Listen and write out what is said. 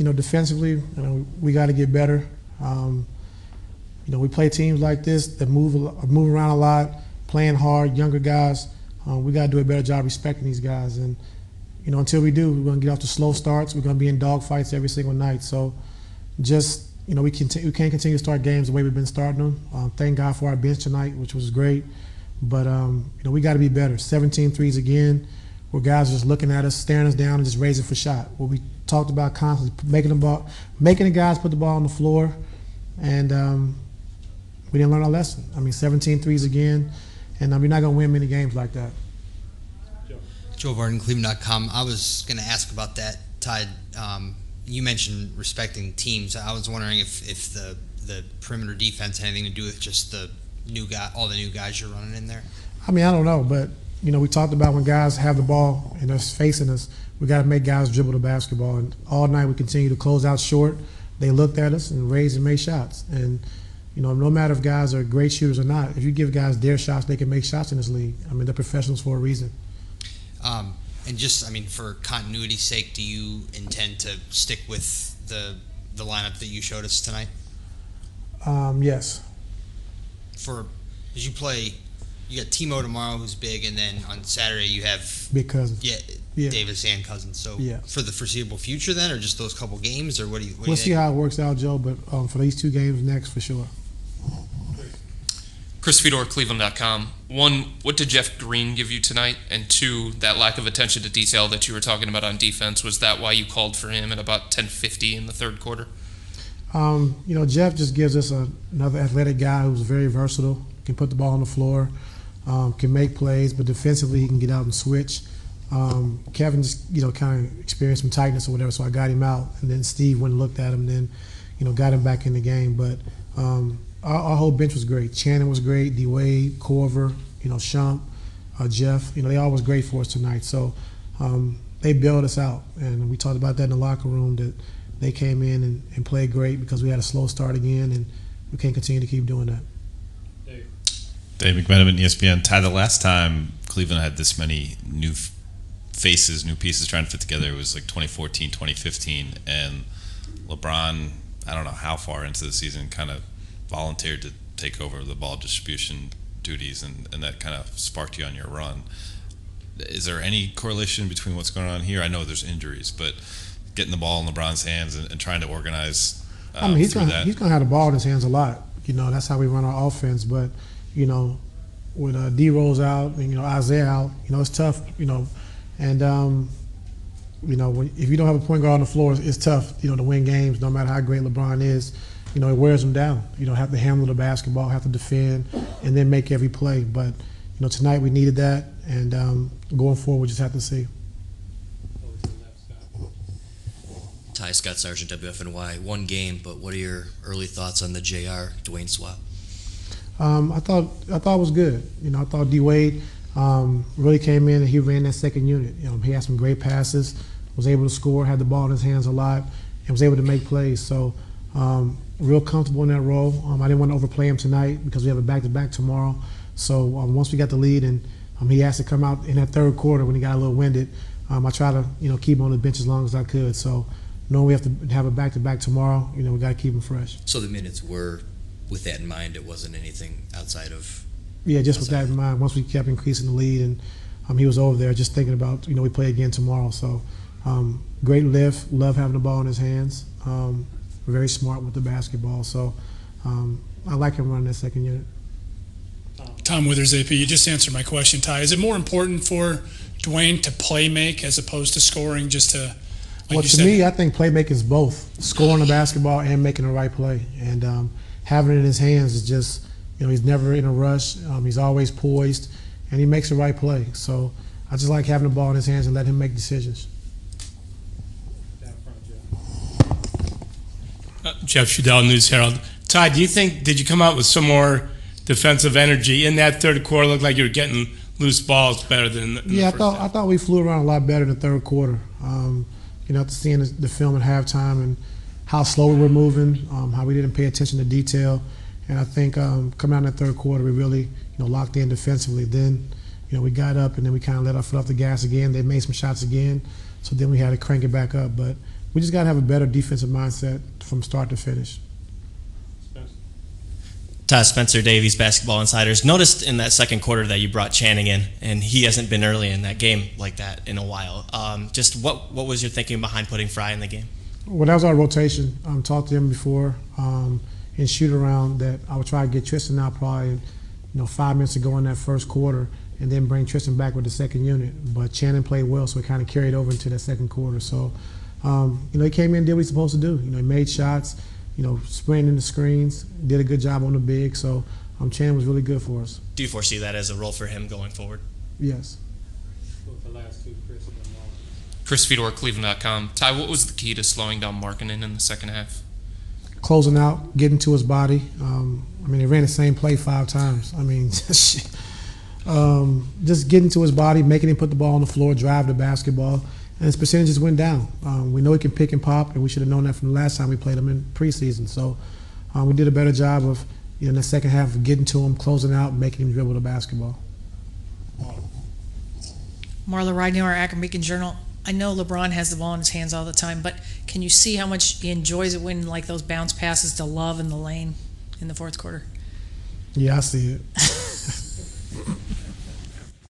defensively, we got to get better. We play teams like this that move around a lot, playing hard, younger guys. We got to do a better job respecting these guys. And, until we do, we're going to get off to slow starts. We're going to be in dog fights every single night. So just, we can't continue to start games the way we've been starting them. Thank God for our bench tonight, which was great. But, we got to be better. 17 threes again, where guys are just looking at us, staring us down, and just raising for shot. What we talked about constantly, making the guys put the ball on the floor, and we didn't learn our lesson. 17 threes again, and we're not going to win many games like that. Joe Varden, Cleveland.com. I was going to ask about that, Ty. You mentioned respecting teams. I was wondering if the perimeter defense had anything to do with just all the new guys you're running in there. I don't know, but we talked about when guys have the ball and they're facing us, we got to make guys dribble the basketball. And all night we continue to close out short. They looked at us and raised and made shots. And no matter if guys are great shooters or not, if you give guys their shots, they can make shots in this league. They're professionals for a reason. And just, for continuity's sake, do you intend to stick with the lineup that you showed us tonight? Yes. As you play, you got Timo tomorrow, who's big, and then on Saturday you have big Cousins. Yeah, Davis and Cousins. So for the foreseeable future, then, or just those couple games, or what do you? We'll see how it works out, Joe. But for these 2 games next, for sure. Chris Fedor, Cleveland.com. 1, what did Jeff Green give you tonight? And 2, that lack of attention to detail that you were talking about on defense, was that why you called for him at about 10:50 in the third quarter? Jeff just gives us another athletic guy who's very versatile, can put the ball on the floor, can make plays, but defensively he can get out and switch. Kevin just, kind of experienced some tightness or whatever, so I got him out. And then Steve went and looked at him and then, got him back in the game. But our whole bench was great. Channing was great, D-Wade, Corver, Shump, Jeff. They all was great for us tonight. So they bailed us out. And we talked about that in the locker room, that they came in and played great because we had a slow start again, and we can't continue to keep doing that. Dave McMenamin, ESPN. Ty, the last time Cleveland had this many new faces, new pieces trying to fit together, it was like 2014, 2015, and LeBron, I don't know how far into the season, kind of volunteered to take over the ball distribution duties, and that kind of sparked you on your run. Is there any correlation between what's going on here? I know there's injuries, but getting the ball in LeBron's hands and trying to organize he's going to have the ball in his hands a lot. That's how we run our offense. But, with D-Rose out and, Isaiah out, it's tough, And, if you don't have a point guard on the floor, it's tough, to win games no matter how great LeBron is. It wears them down. Have to handle the basketball, have to defend, and then make every play. But, tonight we needed that, and going forward we just have to see. Ty, Scott Sargent, WFNY. 1 game, but what are your early thoughts on the JR Dwayne swap? I thought it was good. I thought D-Wade really came in and he ran that second unit. He had some great passes, was able to score, had the ball in his hands a lot, and was able to make plays. So real comfortable in that role. I didn't want to overplay him tonight because we have a back-to-back tomorrow. So once we got the lead and he asked to come out in that third quarter when he got a little winded, I tried to keep him on the bench as long as I could. So knowing we have to have a back-to-back tomorrow, we got to keep him fresh. So the minutes were with that in mind. It wasn't anything outside of. Yeah, just with that in mind. Once we kept increasing the lead, and he was over there just thinking about we play again tomorrow. So great lift, love having the ball in his hands. Very smart with the basketball. So I like him running that second unit. Tom Withers, AP. You just answered my question, Ty. Is it more important for Dwayne to play make as opposed to scoring? Just to to me, I think playmaking is both scoring the basketball and making the right play. And having it in his hands is just, he's never in a rush. He's always poised, and he makes the right play. So I just like having the ball in his hands and let him make decisions. Jeff Shudell, News Herald. Ty, did you come out with some more defensive energy in that third quarter? Looked like you were getting loose balls better than the first half. I thought we flew around a lot better in the third quarter. After seeing the film at halftime and how slow we were moving, how we didn't pay attention to detail, and I think coming out in the third quarter we really locked in defensively. Then we got up and then we kind of let our foot off the gas again. They made some shots again, so then we had to crank it back up. But we just got to have a better defensive mindset from start to finish. Spencer Davies, Basketball Insiders. Noticed in that second quarter that you brought Channing in, and he hasn't been early in that game like that in a while. Just what was your thinking behind putting Fry in the game? Well, that was our rotation. Talked to him before in shoot around that I would try to get Tristan out probably 5 minutes to go in that first quarter, and then bring Tristan back with the second unit. But Channing played well, so it kind of carried over into that second quarter. So he came in and did what he's supposed to do. He made shots. Sprinting the screens, did a good job on the big. So Channing was really good for us. Do you foresee that as a role for him going forward? Yes. Chris Fedor, Cleveland.com. Ty, what was the key to slowing down Markkanen in the second half? Closing out, getting to his body. They ran the same play 5 times. Just getting to his body, making him put the ball on the floor, drive the basketball. And his percentages went down. We know he can pick and pop, and we should have known that from the last time we played him in preseason. So we did a better job of, in the second half, of getting to him, closing out, making him dribble the basketball. Marla Ridenour, Akron Beacon Journal. I know LeBron has the ball in his hands all the time, but can you see how much he enjoys it when those bounce passes to Love in the lane in the fourth quarter? Yeah, I see it.